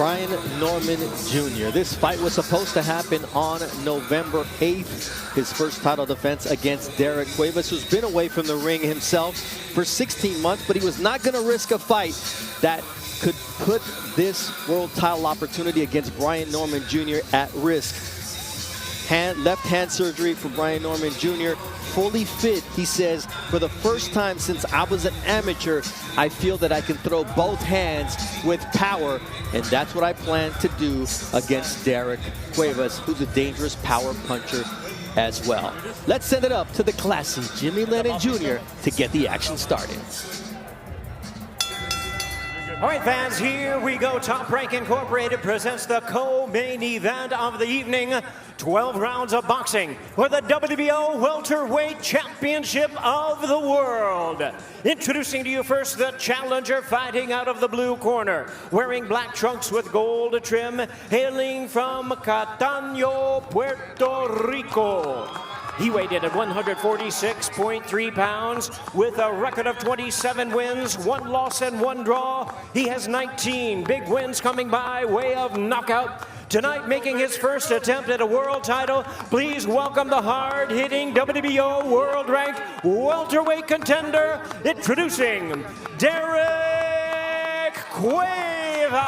Brian Norman Jr. This fight was supposed to happen on November 8th. His first title defense against Derrieck Cuevas, who's been away from the ring himself for 16 months, but he was not going to risk a fight that could put this world title opportunity against Brian Norman Jr. at risk. Left hand surgery for Brian Norman Jr. Fully fit, he says, for the first time since I was an amateur, I feel that I can throw both hands with power, and that's what I plan to do against Derrieck Cuevas, who's a dangerous power puncher as well. Let's send it up to the classy Jimmy Lennon Jr. to get the action started. All right, fans, here we go. Top Rank Incorporated presents the co-main event of the evening. 12 rounds of boxing for the WBO Welterweight Championship of the World. Introducing to you first the challenger, fighting out of the blue corner, wearing black trunks with gold trim, hailing from Cataño, Puerto Rico. He weighed in at 146.3 pounds with a record of 27 wins, 1 loss and 1 draw. He has 19 big wins coming by way of knockout. Tonight, making his first attempt at a world title, please welcome the hard-hitting WBO world-ranked welterweight contender, introducing Derrieck Cuevas.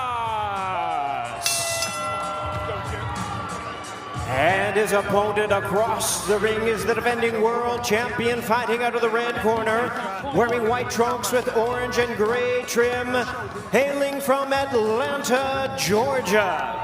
And his opponent across the ring is the defending world champion, fighting out of the red corner, wearing white trunks with orange and gray trim, hailing from Atlanta, Georgia.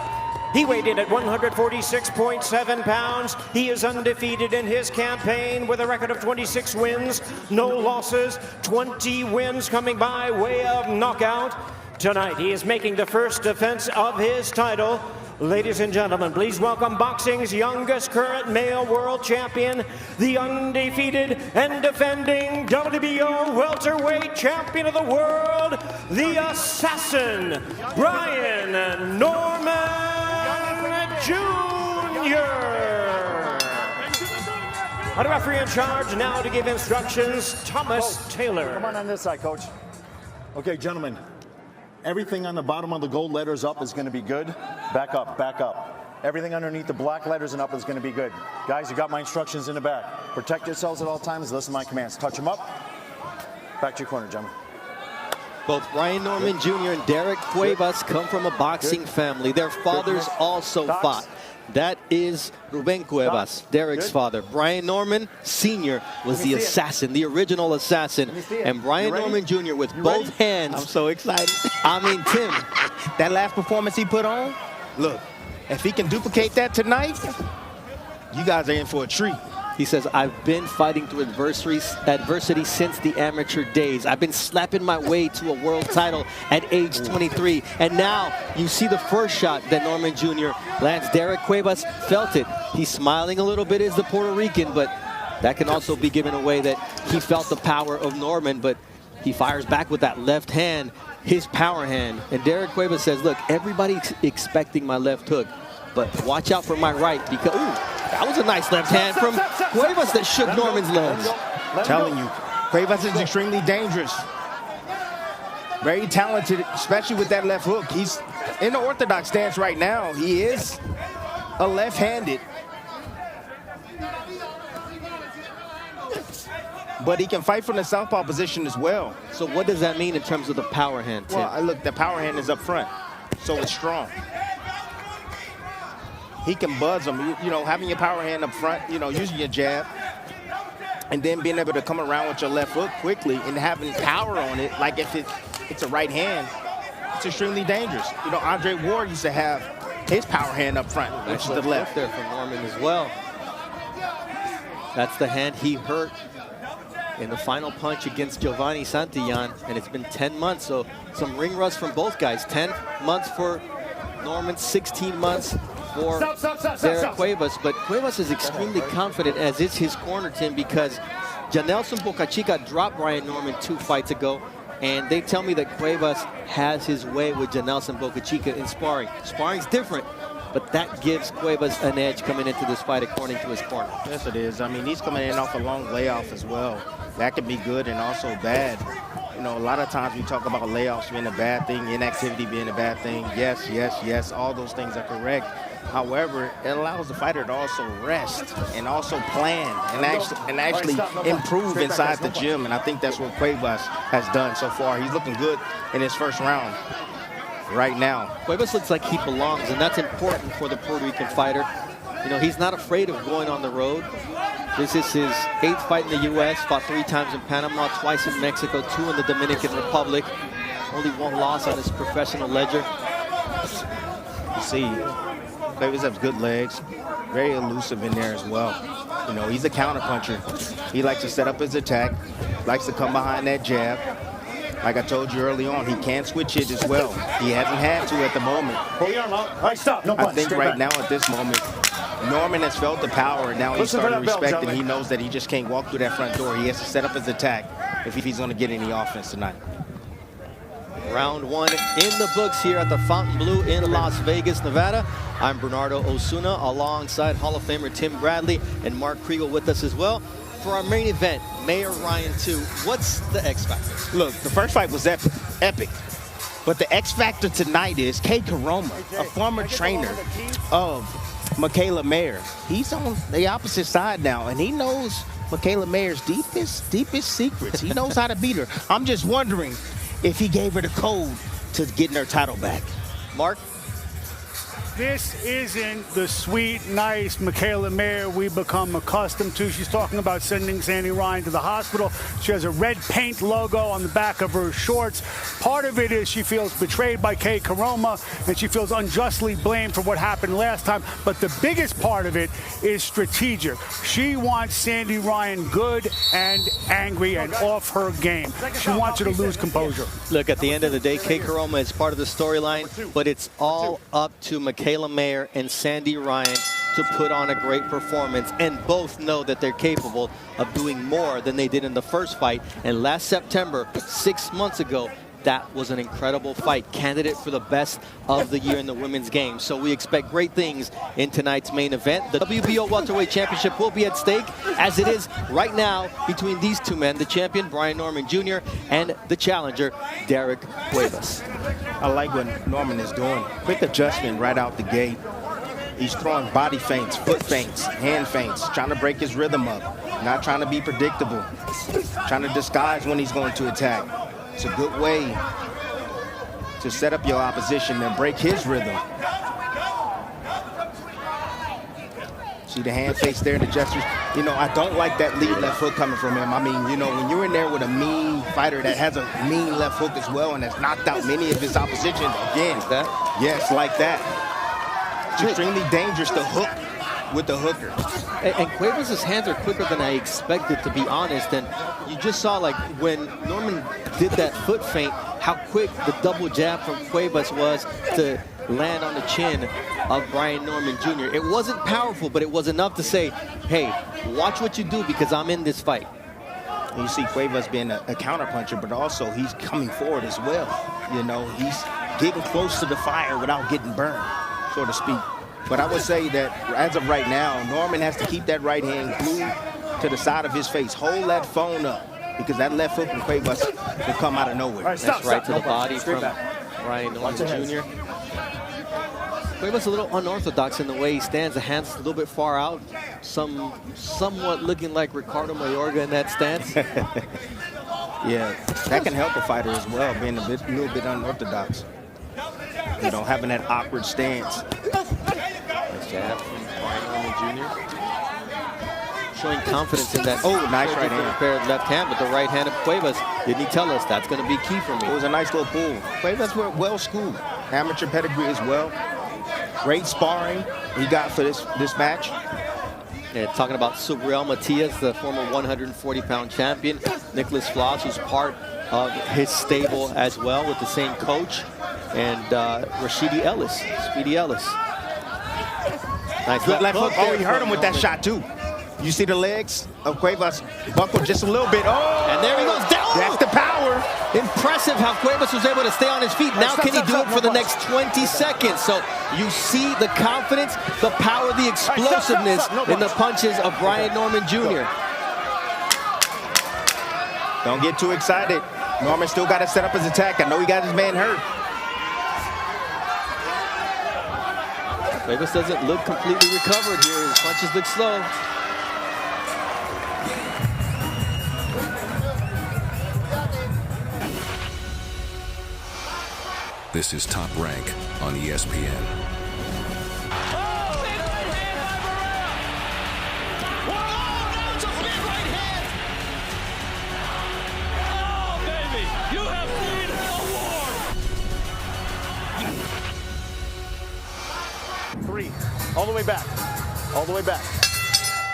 He weighed in at 146.7 pounds. He is undefeated in his campaign with a record of 26 wins, no losses, 20 wins coming by way of knockout. Tonight, he is making the first defense of his title. Ladies and gentlemen, please welcome boxing's youngest current male world champion, the undefeated and defending WBO welterweight champion of the world, the assassin, Brian Norman Jr. Our referee in charge now to give instructions, Thomas Taylor. Come on this side, coach. Okay, gentlemen. Everything on the bottom of the gold letters up is going to be good. Back up, back up. Everything underneath the black letters and up is going to be good. Guys, you got my instructions in the back. Protect yourselves at all times. Listen to my commands. Touch them up. Back to your corner, gentlemen. Both Brian Norman Jr. and Derrieck Cuevas come from a boxing family. Their fathers also fought. That is Ruben Cuevas, Derrick's father. Brian Norman Sr. was the assassin, the original assassin. And Brian Norman Jr. with both hands. I'm so excited. I mean, Tim, that last performance he put on, look, if he can duplicate that tonight, you guys are in for a treat. he says, I've been fighting through adversity since the amateur days. I've been slapping my way to a world title at age 23. And now you see the first shot that Norman Jr. lands. Derrieck Cuevas felt it. He's smiling a little bit as the Puerto Rican, but that can also be given away that he felt the power of Norman, but he fires back with that left hand, his power hand. And Derrieck Cuevas says, look, everybody's expecting my left hook, but watch out for my right, because, ooh, that was a nice left hand from Cuevas that shook Norman's legs. Telling you, Cuevas is extremely dangerous. Very talented, especially with that left hook. He's in the orthodox stance right now. He is a left-handed. But he can fight from the southpaw position as well. So what does that mean in terms of the power hand, Tim? Well, look, the power hand is up front, so it's strong. He can buzz him, you know, having your power hand up front, you know, using your jab, and then being able to come around with your left hook quickly and having power on it, like if it's a right hand, it's extremely dangerous. You know, Andre Ward used to have his power hand up front, which is the left. There for Norman as well. That's the hand he hurt in the final punch against Giovanni Santillán, and it's been 10 months, so some ring rust from both guys. 10 months for Norman, 16 months for Derrieck Cuevas, but Cuevas is extremely confident, as is his corner, Tim, because Janelson Bocachica dropped Brian Norman 2 fights ago, and they tell me that Cuevas has his way with Janelson Bocachica in sparring. Sparring's different, but that gives Cuevas an edge coming into this fight according to his corner. Yes, it is. I mean, he's coming in off a long layoff as well. That could be good and also bad. You know, a lot of times we talk about layoffs being a bad thing, inactivity being a bad thing. Yes, yes, yes, all those things are correct. However, it allows the fighter to also rest and also plan and actually improve inside the gym. And I think that's what Cuevas has done so far. He's looking good in his first round right now. Cuevas looks like he belongs, and that's important for the Puerto Rican fighter. You know, he's not afraid of going on the road. This is his 8th fight in the U.S., fought 3 times in Panama, twice in Mexico, 2 in the Dominican Republic. Only 1 loss on his professional ledger. You see, Cuevas has good legs, very elusive in there as well. You know, he's a counterpuncher. He likes to set up his attack, likes to come behind that jab. Like I told you early on, he can switch it as well. He hasn't had to at the moment. Pull your arm out. All right, stop. No punch. I think right now at this moment, Norman has felt the power, and now he's starting to respect it. He knows that he just can't walk through that front door. He has to set up his attack if he's going to get any offense tonight. Round 1 in the books here at the Fontainebleau in Las Vegas, Nevada. I'm Bernardo Osuna alongside Hall of Famer Tim Bradley and Mark Kriegel with us as well. For our main event, Mayor Ryan 2, what's the X factor? Look, the first fight was epic. But the X factor tonight is Kay Caroma, a former trainer of Michaela Mayer. He's on the opposite side now, and he knows Michaela Mayer's deepest secrets. He knows how to beat her. I'm just wondering if he gave her the code to getting her title back. Mark? This isn't the sweet, nice Michaela Mayer we become accustomed to. She's talking about sending Sandy Ryan to the hospital. She has a red paint logo on the back of her shorts. Part of it is she feels betrayed by Kay Caroma, and she feels unjustly blamed for what happened last time. But the biggest part of it is strategic. She wants Sandy Ryan good and angry and off her game. She wants her to lose composure. Look, at the end of the day, Kay Caroma is part of the storyline, but it's all up to Michaela Mayer and Sandy Ryan to put on a great performance, and both know that they're capable of doing more than they did in the first fight. And last September, 6 months ago, that was an incredible fight, candidate for the best of the year in the women's game. So we expect great things in tonight's main event. The WBO Welterweight Championship will be at stake, as it is right now, between these 2 men, the champion, Brian Norman Jr., and the challenger, Derrieck Cuevas. I like what Norman is doing. Quick adjustment right out the gate. He's throwing body feints, foot feints, hand feints, trying to break his rhythm up, not trying to be predictable, trying to disguise when he's going to attack. It's a good way to set up your opposition and break his rhythm. See the hand fakes there, the gestures. You know, I don't like that lead left hook coming from him. I mean, you know, when you're in there with a mean fighter that has a mean left hook as well and has knocked out many of his opposition, again, yes, like that. It's extremely dangerous to hook with the hooker. And Cuevas' hands are quicker than I expected, to be honest. And you just saw, like, when Norman did that foot feint, how quick the double jab from Cuevas was to land on the chin of Brian Norman Jr. It wasn't powerful, but it was enough to say, hey, watch what you do because I'm in this fight. And you see Cuevas being a counterpuncher, but also he's coming forward as well. You know, he's getting close to the fire without getting burned, so to speak. But I would say that as of right now, Norman has to keep that right hand glued to the side of his face. Hold that phone up, because that left hook from Cuevas will come out of nowhere. That's right to the body from Brian Norman Jr. Cuevas a little unorthodox in the way he stands. The hands a little bit far out. Somewhat looking like Ricardo Mayorga in that stance. Yeah, that can help a fighter as well, being a little bit unorthodox. You know, having that awkward stance. Nice jab from Brian Norman Jr. Showing confidence in that. Oh, nice right hand. Prepared left hand, but the right hand of Cuevas, didn't he tell us that's going to be key for me? It was a nice little pull. Cuevas were well schooled. Amateur pedigree as well. Great sparring he got for this match. Yeah, talking about Subriel Matias, the former 140-pound champion. Nicholas Floss, who's part of his stable as well with the same coach. And Rashidi Ellis, Speedy Ellis. Nice good left hook. Oh, he hurt him with that shot too. You see the legs of Cuevas buckled just a little bit. Oh, and there he goes down. That's the power. Impressive how Cuevas was able to stay on his feet. Now can he do it for the next 20 seconds? So you see the confidence, the power, the explosiveness in the punches of Brian Norman Jr. Don't get too excited. Norman still got to set up his attack. I know he got his man hurt. Cuevas doesn't look completely recovered here. His punches look slow. This is Top Rank on ESPN. Three. All the way back. All the way back.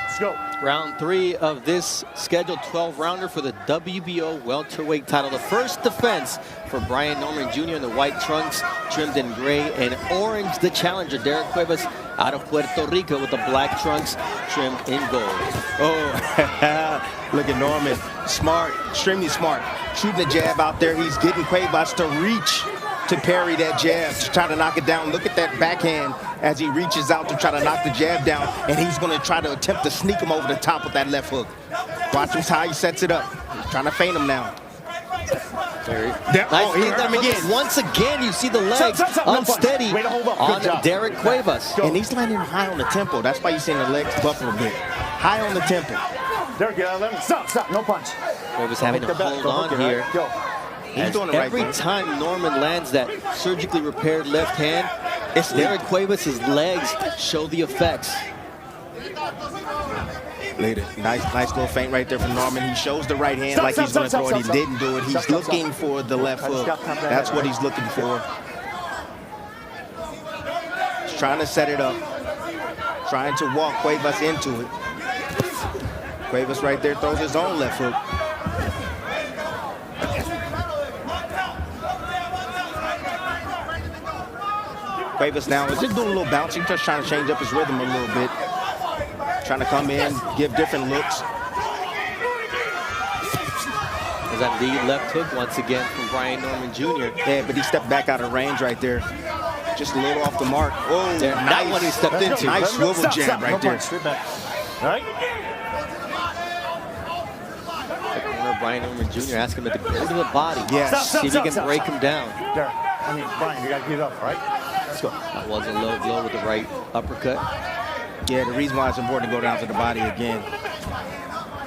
Let's go. Round 3 of this scheduled 12-rounder for the WBO welterweight title. The first defense for Brian Norman Jr. in the white trunks, trimmed in gray and orange. The challenger, Derrieck Cuevas, out of Puerto Rico with the black trunks, trimmed in gold. Oh, look at Norman. Smart, extremely smart. Shooting the jab out there. He's getting Cuevas to reach to parry that jab, to try to knock it down. Look at that backhand as he reaches out to try to knock the jab down, and he's going to try to attempt to sneak him over the top with that left hook. Watch him how he sets it up. He's trying to feint him now. Nice. He hit them again. Once again, you see the legs unsteady on Derrieck Cuevas. And he's landing high on the tempo. That's why you're seeing the legs buckle a bit. High on the tempo. Derrieck, let him stop, no punch. Cuevas having to hold on here. Go. He's doing it right every there. time Norman lands that surgically repaired left hand, it's Derrieck Cuevas' legs show the effects. Nice little feint right there from Norman. He shows the right hand like he's going to throw it. He didn't do it. He's looking for the left hook. That's what he's looking for. He's trying to set it up. Trying to walk Cuevas into it. Cuevas right there throws his own left hook. Cuevas now is just doing a little bouncing, just trying to change up his rhythm a little bit. Trying to come in, give different looks. There's that lead left hook once again from Brian Norman Jr. Yeah, but he stepped back out of range right there. Just a little off the mark. Oh, there, nice. That one he stepped into. Nice swivel jab right there. All right. Brian Norman Jr. asking him to go to the body. Yes. See if he can break him down. Brian, you got to get up, all right? Let's go. That was a low blow with the right uppercut. Yeah, the reason why it's important to go down to the body again,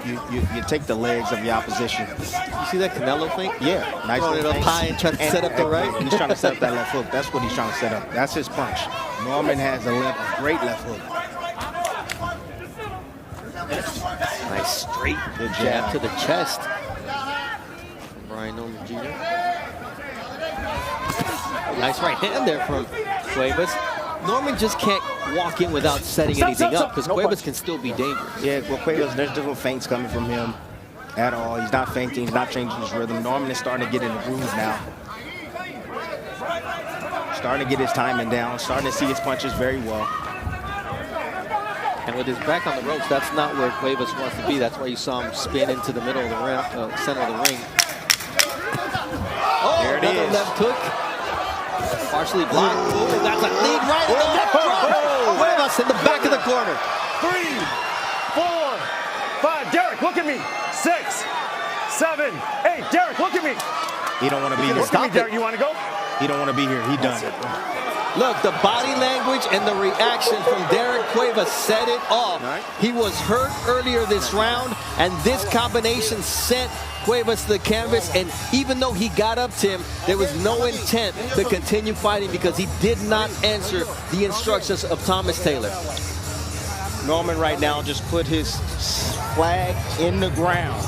you take the legs of your opposition. You see that Canelo feint? Yeah, nice. Throwing it up high and trying to set up the right. He's trying to set up that left hook. That's what he's trying to set up. That's his punch. Norman has a great left hook. Nice straight good jab to the chest. Brian Norman Jr. Nice right hand there from Cuevas. Norman just can't walk in without setting anything up because Cuevas can still be dangerous. Yeah, well, Cuevas, there's different feints coming from him at all. He's not feinting. He's not changing his rhythm. Norman is starting to get in the groove now. Starting to get his timing down. Starting to see his punches very well. And with his back on the ropes, that's not where Cuevas wants to be. That's why you saw him spin into the middle of the ring, center of the ring. Oh, there it another is. left hook. Partially blocked. Ooh, that's a lead right in the left drop. Cuevas in the back of the corner. 3, 4, 5. Derrieck, look at me. 6, 7, 8. Derrieck, look at me. He don't want to be here. Look at me, Derrieck. You want to go? He don't want to be here. He done. Look, the body language and the reaction from Derrieck Cuevas set it off. He was hurt earlier this round, and this combination sent Cuevas to the canvas, and even though he got up to him, there was no intent to continue fighting because he did not answer the instructions of Thomas Taylor. Norman right now just put his flag in the ground.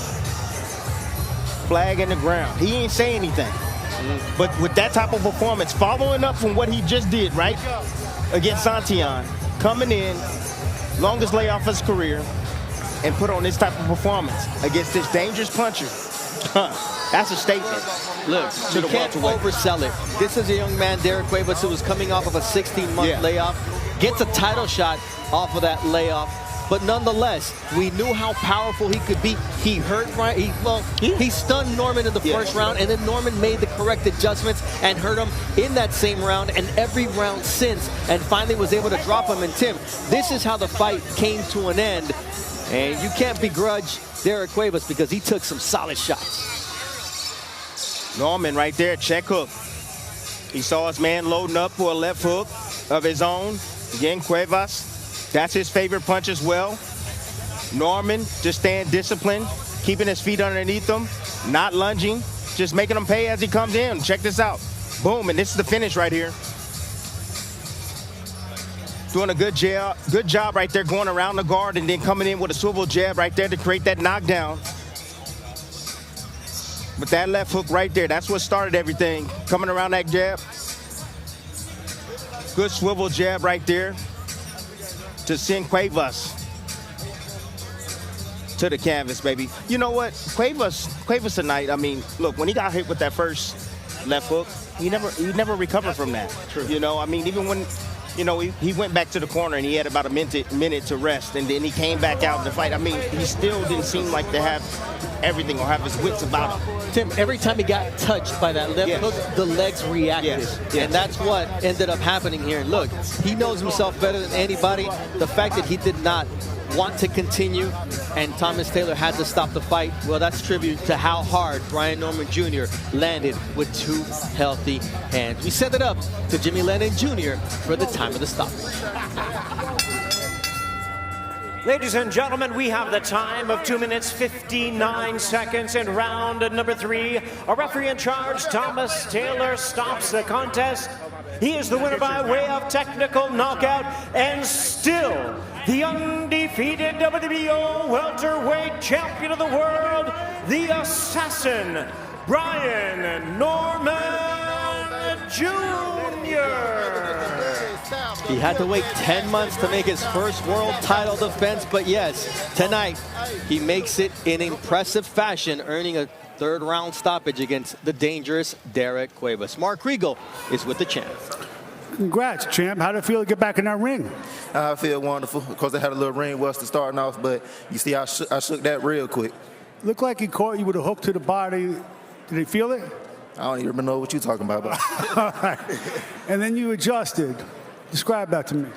Flag in the ground. He ain't say anything. But with that type of performance, following up from what he just did, right, against Santillan, coming in, longest layoff of his career, and put on this type of performance against this dangerous puncher, that's a statement. Look, you can't oversell it. This is a young man, Derrieck Cuevas, who was coming off of a 16-month layoff, gets a title shot off of that layoff. But nonetheless, we knew how powerful he could be. He hurt, he stunned Norman in the first round, and then Norman made the correct adjustments and hurt him in that same round and every round since, and finally was able to drop him. And Tim, this is how the fight came to an end. And you can't begrudge Derrieck Cuevas because he took some solid shots. Norman right there, check hook. He saw his man loading up for a left hook of his own. Again, Cuevas, that's his favorite punch as well. Norman just staying disciplined, keeping his feet underneath him, not lunging, just making him pay as he comes in. Check this out. Boom, and this is the finish right here. Doing a good job right there, going around the guard and then coming in with a swivel jab right there to create that knockdown. But that left hook right there, that's what started everything. Coming around that jab. Good swivel jab right there to send Cuevas to the canvas, baby. You know what? Cuevas tonight, I mean, look, when he got hit with that first left hook, he never recovered from that. True. You know, I mean, even when, you know, he went back to the corner and he had about a minute to rest, and then he came back out to fight. I mean, he still didn't seem like to have everything or have his wits about him. Tim, every time he got touched by that left hook, the legs reacted. Yes. And that's what ended up happening here. And look, he knows himself better than anybody. The fact that he did not want to continue and Thomas Taylor had to stop the fight, well, that's tribute to how hard Brian Norman Jr. landed with two healthy hands. We set it up to Jimmy Lennon Jr. for the time of the stoppage. Ladies and gentlemen, we have the time of 2 minutes 59 seconds in round number 3. A referee in charge, Thomas Taylor, stops the contest. He is the winner by way of technical knockout and still the undefeated WBO welterweight champion of the world, the assassin, Brian Norman Jr. He had to wait 10 months to make his first world title defense, but yes, tonight he makes it in impressive fashion, earning a third-round stoppage against the dangerous Derrieck Cuevas. Mark Riegel is with the champ. Congrats, champ. How did it feel to get back in that ring? I feel wonderful. Of course, they had a little ring rust to starting off, but you see, I shook that real quick. Looked like he caught you with a hook to the body. Did he feel it? I don't even know what you're talking about. All right. And then you adjusted. Describe that to me.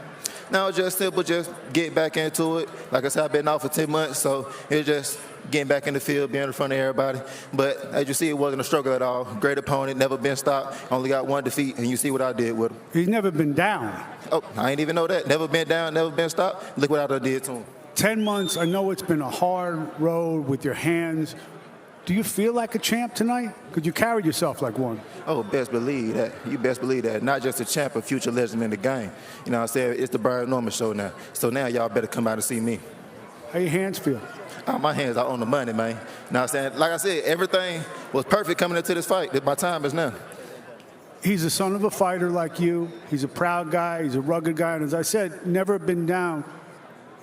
No, just simple, just get back into it. Like I said, I've been out for 10 months, so it's just getting back in the field, being in front of everybody. But as you see, it wasn't a struggle at all. Great opponent, never been stopped, only got one defeat, and you see what I did with him. He's never been down. Oh, I ain't even know that. Never been down, never been stopped. Look what I did to him. 10 months, I know it's been a hard road with your hands. Do you feel like a champ tonight? Because you carried yourself like one. Oh, best believe that. You best believe that. Not just a champ, a future legend in the game. You know what I'm saying? It's the Brian Norman show now. So now y'all better come out and see me. How your hands feel? Oh, my hands are on the money, man. You know what I'm saying? Like I said, everything was perfect coming into this fight. My time is now. He's the son of a fighter like you. He's a proud guy. He's a rugged guy. And as I said, never been down.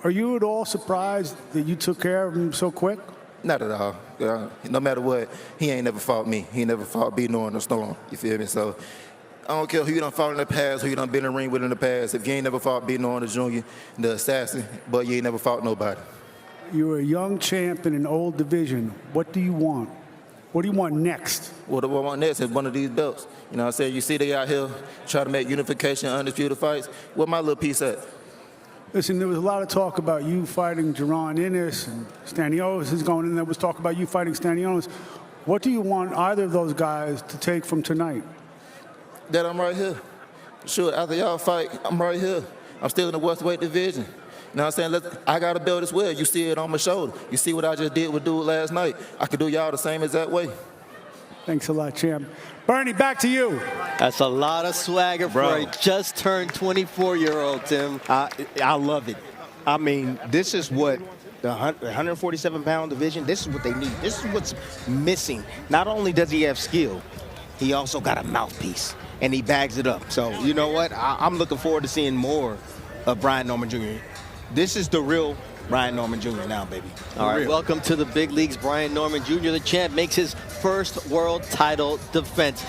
Are you at all surprised that you took care of him so quick? Not at all. No matter what, he ain't never fought me. He never fought B Norman or Storm. You feel me? So I don't care who you done fought in the past, who you done been in the ring with in the past. If you ain't never fought B Norman Jr., the assassin, but you ain't never fought nobody. You're a young champ in an old division. What do you want? What do you want next? What I want next is one of these belts. You know what I'm saying? You see they out here trying to make unification, undisputed fights. Where my little piece at? Listen, there was a lot of talk about you fighting Jaron Ennis, and Stanionis is going in. There was talk about you fighting Stanionis. What do you want either of those guys to take from tonight? That I'm right here. Sure, after y'all fight, I'm right here. I'm still in the welterweight division. You know what I'm saying? I got a belt as well. You see it on my shoulder. You see what I just did with dude last night. I could do y'all the same exact way. Thanks a lot, champ. Bernie, back to you. That's a lot of swagger for a just turned 24-year-old, Tim. I love it. I mean, this is what the 147-pound division, this is what they need. This is what's missing. Not only does he have skill, he also got a mouthpiece, and he bags it up. So, you know what? I'm looking forward to seeing more of Brian Norman Jr. This is the real Brian Norman Jr. now, baby. All right, welcome to the big leagues. Brian Norman Jr., the champ, makes his first world title defense.